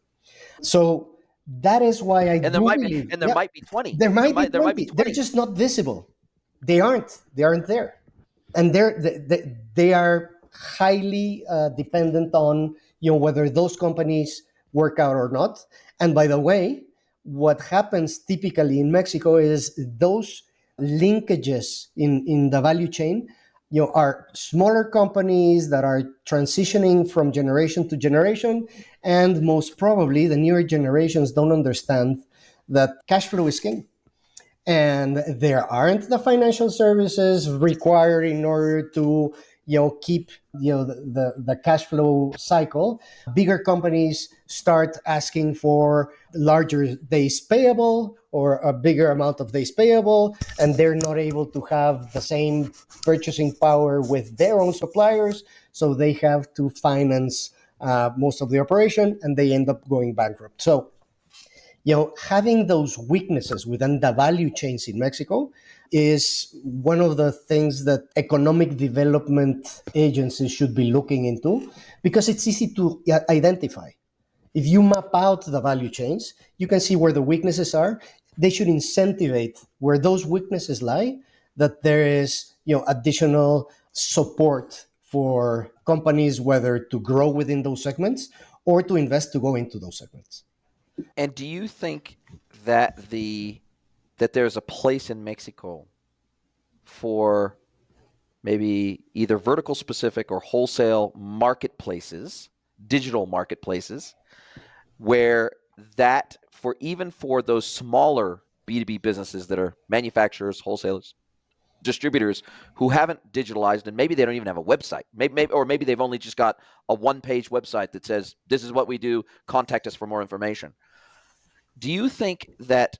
So that is why I do believe, There might be 20. there might be There might be 20. They're 20. just not visible. They aren't there, and they are highly dependent on whether those companies work out or not. And by the way, what happens typically in Mexico is those linkages in the value chain are smaller companies that are transitioning from generation to generation, and most probably the newer generations don't understand that cash flow is king, and there aren't the financial services required in order to keep the cash flow cycle. Bigger companies start asking for larger days payable or a bigger amount of days payable, and they're not able to have the same purchasing power with their own suppliers, so they have to finance most of the operation, and they end up going bankrupt. So having those weaknesses within the value chains in Mexico is one of the things that economic development agencies should be looking into, because it's easy to identify. If you map out the value chains, you can see where the weaknesses are. They should incentivize where those weaknesses lie, that there is additional support for companies whether to grow within those segments or to invest to go into those segments. And do you think that that there's a place in Mexico for maybe either vertical specific or wholesale marketplaces, digital marketplaces, where that for those smaller B2B businesses that are manufacturers, wholesalers, distributors who haven't digitalized, and maybe they don't even have a website, maybe they've only just got a one-page website that says, this is what we do, contact us for more information. Do you think that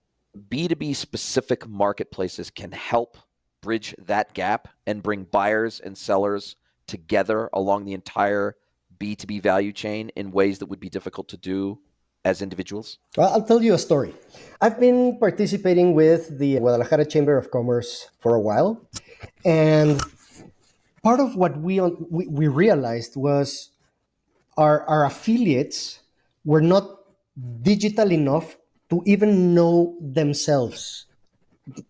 B2B specific marketplaces can help bridge that gap and bring buyers and sellers together along the entire B2B value chain in ways that would be difficult to do as individuals? Well, I'll tell you a story. I've been participating with the Guadalajara Chamber of Commerce for a while, and part of what we realized was our affiliates were not digital enough to even know themselves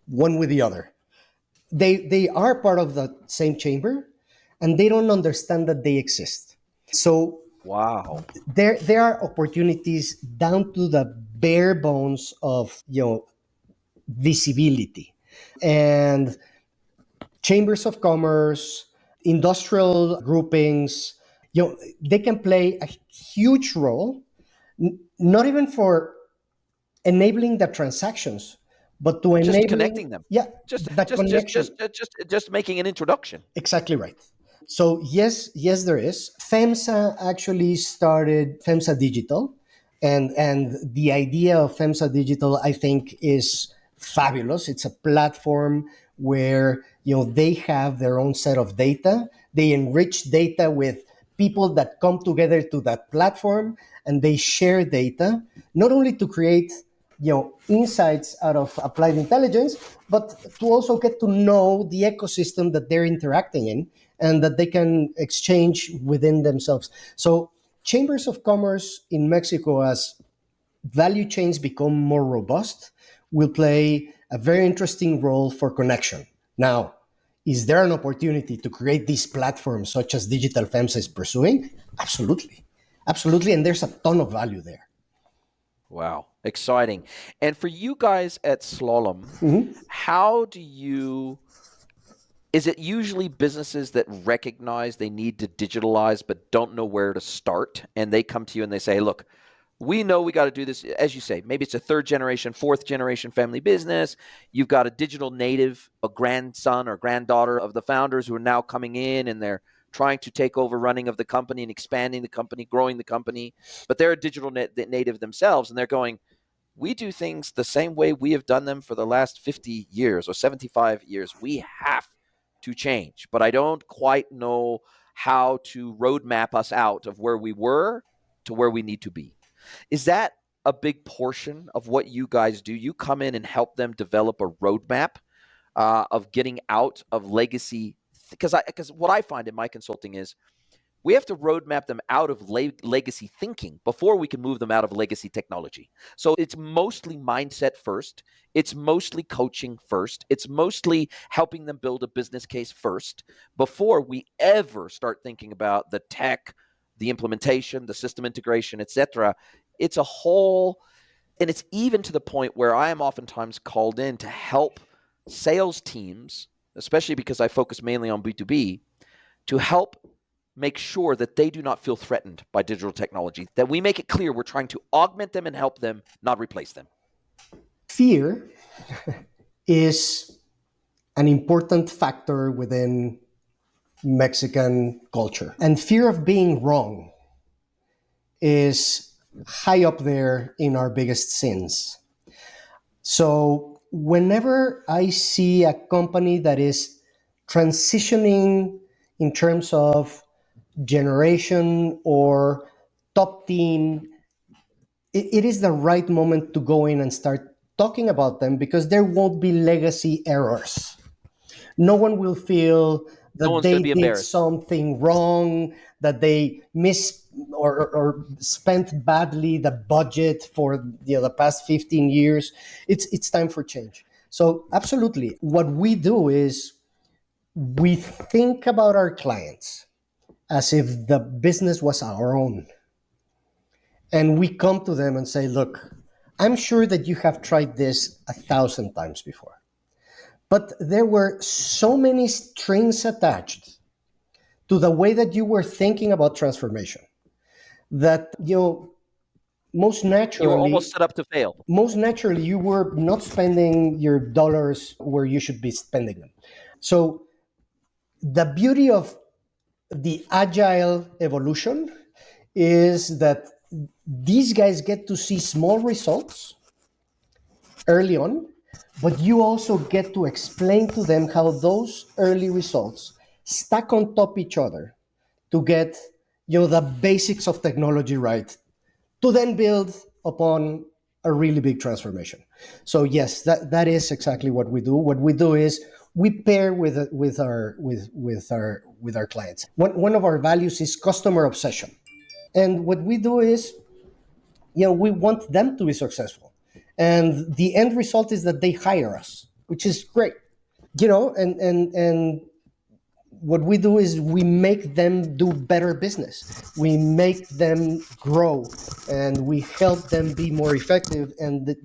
one with the other. They are part of the same chamber, and they don't understand that they exist. So Wow. there are opportunities down to the bare bones of visibility, and chambers of commerce, industrial groupings, they can play a huge role, not even for enabling the transactions, but to Just enabling, connecting them. yeah, Just the just just connection. just making an introduction. Exactly right. So yes, there is. FEMSA actually started FEMSA Digital, and the idea of FEMSA Digital, I think, is fabulous. It's a platform where they have their own set of data. They enrich data with people that come together to that platform, and they share data not only to create insights out of applied intelligence, but to also get to know the ecosystem that they're interacting in and that they can exchange within themselves. So chambers of commerce in Mexico, as value chains become more robust, will play a very interesting role for connection. Now, is there an opportunity to create these platforms such as Digital FEMSA is pursuing? Absolutely. Absolutely. And there's a ton of value there. Wow, exciting. And for you guys at Slalom, how do you, is it usually businesses that recognize they need to digitalize but don't know where to start, and they come to you and they say, hey, look, we know we got to do this, as you say, maybe it's a third generation, fourth generation family business. You've got a digital native, a grandson or granddaughter of the founders who are now coming in, and they're trying to take over running of the company and expanding the company, growing the company, but they're a digital native themselves, and they're going, we do things the same way we have done them for the last 50 years or 75 years. We have to change, but I don't quite know how to roadmap us out of where we were to where we need to be. Is that a big portion of what you guys do? You come in and help them develop a roadmap of getting out of legacy, because what I find in my consulting is we have to roadmap them out of legacy thinking before we can move them out of legacy technology. So it's mostly mindset first. It's mostly coaching first. It's mostly helping them build a business case first before we ever start thinking about the tech, the implementation, the system integration, etc. It's a whole, and it's even to the point where I am oftentimes called in to help sales teams, especially because I focus mainly on B2B, to help make sure that they do not feel threatened by digital technology, that we make it clear we're trying to augment them and help them, not replace them. Fear is an important factor within Mexican culture. And fear of being wrong is high up there in our biggest sins. So whenever I see a company that is transitioning in terms of generation or top team, it is the right moment to go in and start talking about them, because there won't be legacy errors. No one will feel No that one's going they to be did embarrassed. something wrong, that they miss or spent badly the budget for the past 15 years. It's time for change. So absolutely, what we do is we think about our clients. as if the business was our own. And we come to them and say, look, I'm sure that you have tried this 1,000 times before, but there were so many strings attached to the way that you were thinking about transformation that, most You were almost naturally, set up to fail. you were not spending your dollars where you should be spending them. So the beauty of the agile evolution is that these guys get to see small results early on, but you also get to explain to them how those early results stack on top each other to get the basics of technology right, to then build upon a really big transformation. So yes, that is exactly what we do. What we do is we pair with our clients. One of our values is customer obsession, and what we do is we want them to be successful, and the end result is that they hire us, which is great. And what we do is we make them do better business. We make them grow, and we help them be more effective. And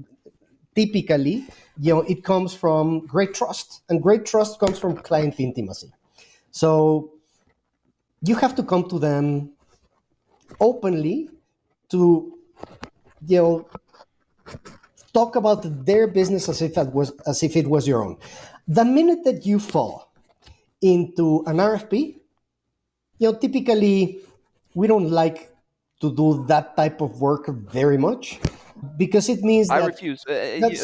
typically, it comes from great trust, and great trust comes from client intimacy. So you have to come to them openly to talk about their business as if it was your own. The minute that you fall into an RFP, typically we don't like to do that type of work very much, because it means I that refuse.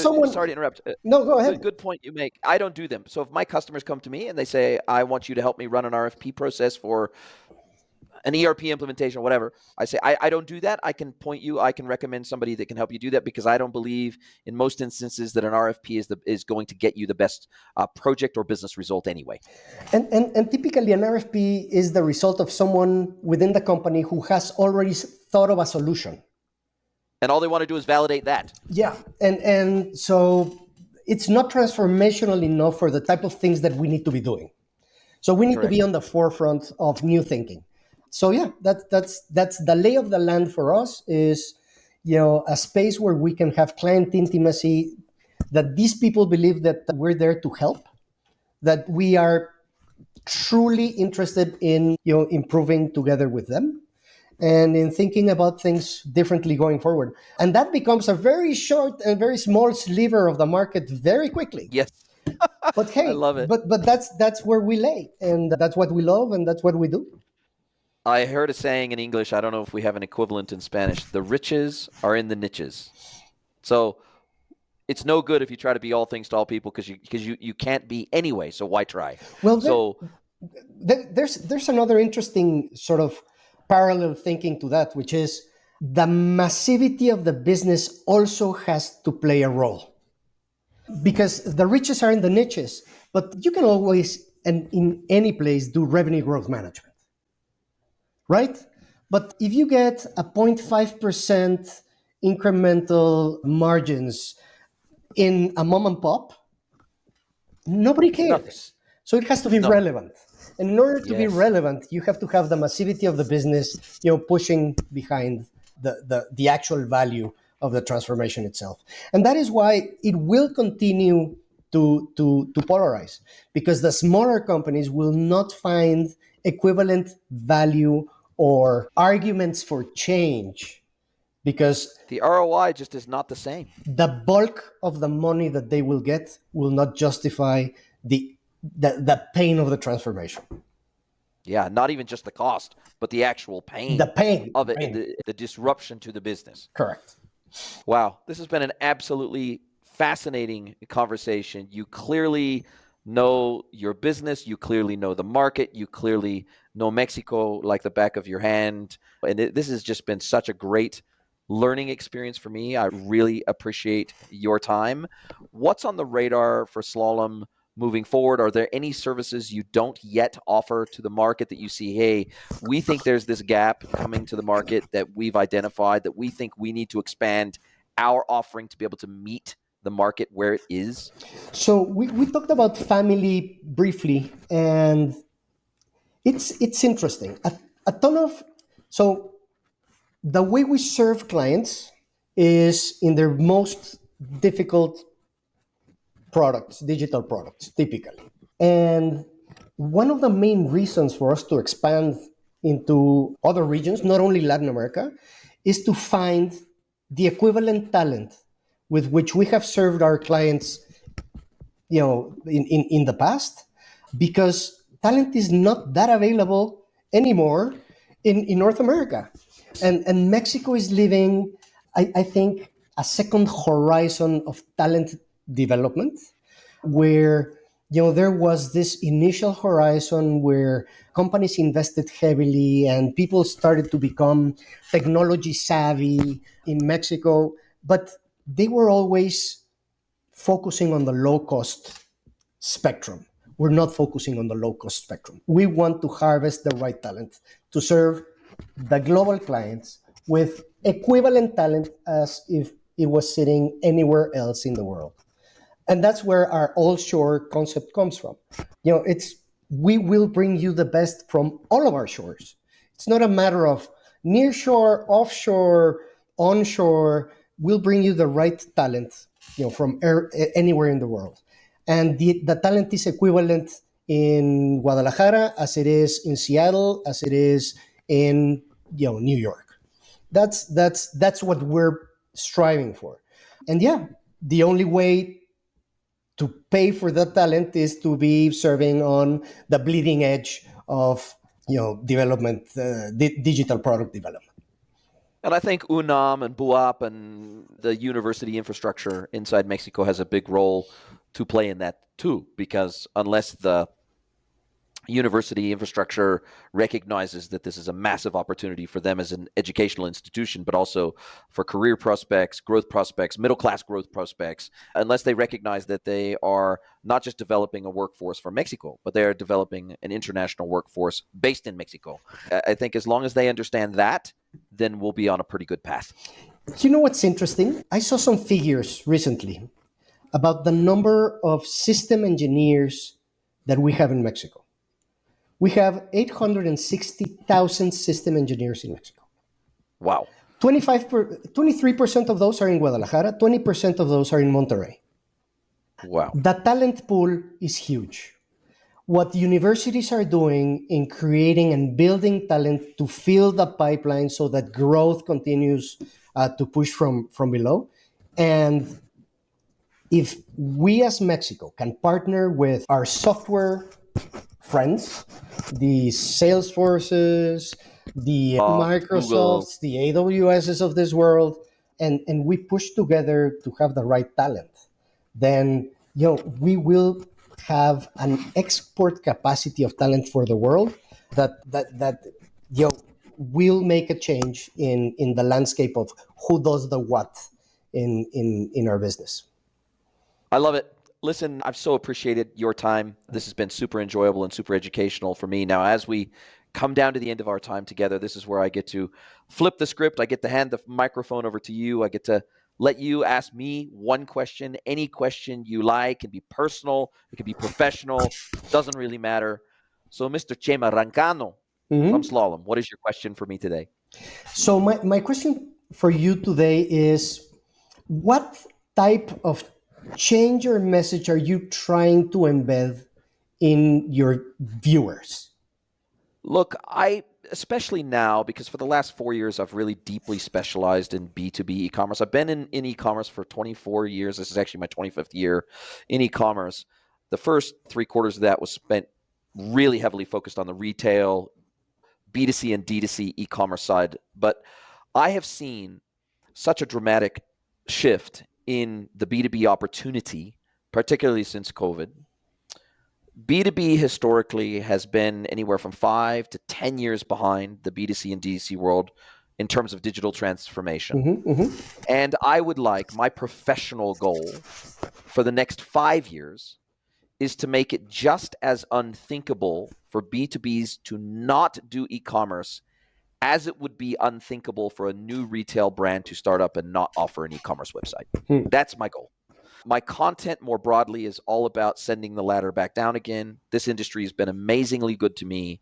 someone. Sorry to interrupt. No, go ahead. Good point you make. I don't do them. So if my customers come to me and they say, I want you to help me run an RFP process for an ERP implementation or whatever, I say, I don't do that. I can recommend somebody that can help you do that, because I don't believe in most instances that an RFP is going to get you the best project or business result anyway. And typically an RFP is the result of someone within the company who has already thought of a solution. And all they want to do is validate that. Yeah. And so it's not transformational enough for the type of things that we need to be doing. So we need Correct. to be on the forefront of new thinking. So yeah, that's the lay of the land for us, is a space where we can have client intimacy, that these people believe that we're there to help, that we are truly interested in improving together with them, and in thinking about things differently going forward. And that becomes a very short and very small sliver of the market very quickly. Yes. But hey, I love it. But that's where we lay, and that's what we love, and that's what we do. I heard a saying in English, I don't know if we have an equivalent in Spanish, the riches are in the niches. So it's no good if you try to be all things to all people, because you can't be anyway, so why try? Well, so there's another interesting sort of parallel thinking to that, which is the massivity of the business also has to play a role, because the riches are in the niches, but you can always and in any place do revenue growth management, right? But if you get a 0.5% incremental margins in a mom and pop, nobody cares. Nothing. So it has to be relevant. And in order to be relevant, you have to have the massivity of the business, pushing behind the actual value of the transformation itself. And that is why it will continue to polarize, because the smaller companies will not find equivalent value or arguments for change, because the ROI just is not the same. The bulk of the money that they will get will not justify the pain of the transformation. Yeah, not even just the cost, but the actual pain. The pain of it, the disruption to the business. Correct. Wow, this has been an absolutely fascinating conversation. You clearly know your business. You clearly know the market. You clearly know Mexico like the back of your hand. And this has just been such a great learning experience for me. I really appreciate your time. What's on the radar for Slalom moving forward? Are there any services you don't yet offer to the market that you see, hey, we think there's this gap coming to the market that we've identified, that we think we need to expand our offering to be able to meet the market where it is? So we talked about family briefly, and it's interesting. a ton of, so the way we serve clients is in their most difficult products, digital products, typically. And one of the main reasons for us to expand into other regions, not only Latin America, is to find the equivalent talent with which we have served our clients, in the past, because talent is not that available anymore in North America. And Mexico is living, I think, a second horizon of talent development where there was this initial horizon where companies invested heavily and people started to become technology savvy in Mexico, but they were always focusing on the low cost spectrum. We're not focusing on the low cost spectrum. We want to harvest the right talent to serve the global clients with equivalent talent as if it was sitting anywhere else in the world. And that's where our all shore concept comes from. It's we will bring you the best from all of our shores. It's not a matter of near shore, offshore, onshore. We'll bring you the right talent, from anywhere in the world. And the talent is equivalent in Guadalajara as it is in Seattle, as it is in New York. That's what we're striving for. And yeah, the only way to pay for that talent is to be serving on the bleeding edge of development, digital product development. And I think UNAM and BUAP and the university infrastructure inside Mexico has a big role to play in that too, because unless the university infrastructure recognizes that this is a massive opportunity for them as an educational institution, but also for career prospects, growth prospects, middle-class growth prospects, unless they recognize that they are not just developing a workforce for Mexico, but they are developing an international workforce based in Mexico. I think as long as they understand that, then we'll be on a pretty good path. You know what's interesting? I saw some figures recently about the number of system engineers that we have in Mexico. We have 860,000 system engineers in Mexico. Wow. 23% of those are in Guadalajara, 20% of those are in Monterrey. Wow. The talent pool is huge. What universities are doing in creating and building talent to fill the pipeline so that growth continues to push from below. And if we as Mexico can partner with our software friends, the Salesforces, the Google. Microsofts, the AWSs of this world, and we push together to have the right talent, then we will have an export capacity of talent for the world that will make a change in the landscape of who does the what in our business. I love it. Listen, I've so appreciated your time. This has been super enjoyable and super educational for me. Now, as we come down to the end of our time together, this is where I get to flip the script. I get to hand the microphone over to you. I get to let you ask me one question, any question you like. It can be personal, it can be professional, doesn't really matter. So, Mr. Chema RANCANO from Slalom, what is your question for me today? So my question for you today is, what type of change or message are you trying to embed in your viewers? Look, especially now, because for the last 4 years, I've really deeply specialized in B2B e-commerce. I've been in e-commerce for 24 years. This is actually my 25th year in e-commerce. The first 3 quarters of that was spent really heavily focused on the retail, B2C and D2C e-commerce side. But I have seen such a dramatic shift in the B2B opportunity, particularly since COVID. B2B historically has been anywhere from 5 to 10 years behind the B2C and D2C world in terms of digital transformation. And I would like, my professional goal for the next 5 years is to make it just as unthinkable for B2Bs to not do e-commerce as it would be unthinkable for a new retail brand to start up and not offer an e-commerce website. That's my goal. My content more broadly is all about sending the ladder back down again. This industry has been amazingly good to me.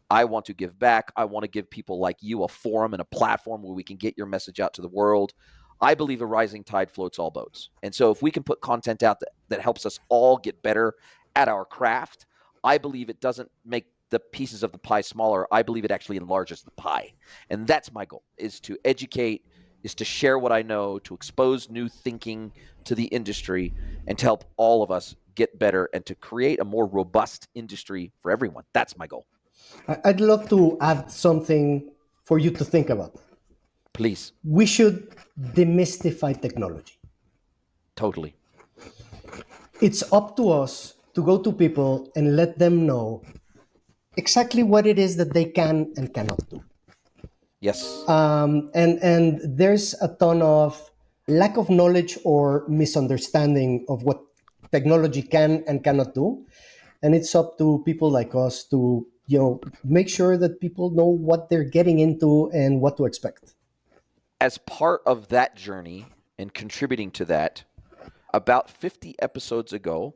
I want to give back. I want to give people like you a forum and a platform where we can get your message out to the world. I believe a rising tide floats all boats. And so if we can put content out that helps us all get better at our craft, I believe it doesn't make the pieces of the pie smaller. I believe it actually enlarges the pie. And that's my goal, is to educate, is to share what I know, to expose new thinking to the industry, and to help all of us get better and to create a more robust industry for everyone. That's my goal. I'd love to add something for you to think about. Please. We should demystify technology. Totally. It's up to us to go to people and let them know exactly what it is that they can and cannot do. Yes. And there's a ton of lack of knowledge or misunderstanding of what technology can and cannot do. And it's up to people like us to, make sure that people know what they're getting into and what to expect. As part of that journey and contributing to that, about 50 episodes ago,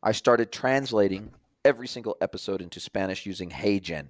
I started translating every single episode into Spanish using HeyGen.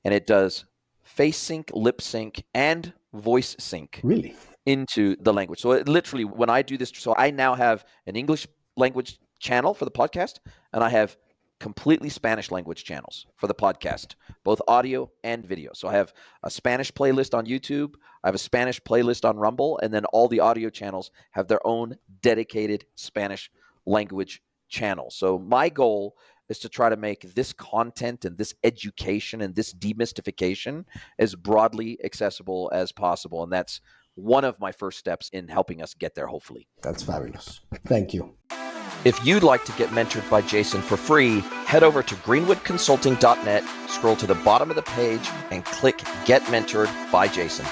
And it does face sync, lip sync, and voice sync. Really? Into the language. So it literally, when I do this, so I now have an English language channel for the podcast, and I have completely Spanish language channels for the podcast, both audio and video. So I have a Spanish playlist on YouTube, I have a Spanish playlist on Rumble, and then all the audio channels have their own dedicated Spanish language channel. So my goal is to try to make this content and this education and this demystification as broadly accessible as possible. And that's one of my first steps in helping us get there, hopefully. That's fabulous. Thank you. If you'd like to get mentored by Jason for free, head over to greenwoodconsulting.net, scroll to the bottom of the page, and click Get Mentored by Jason.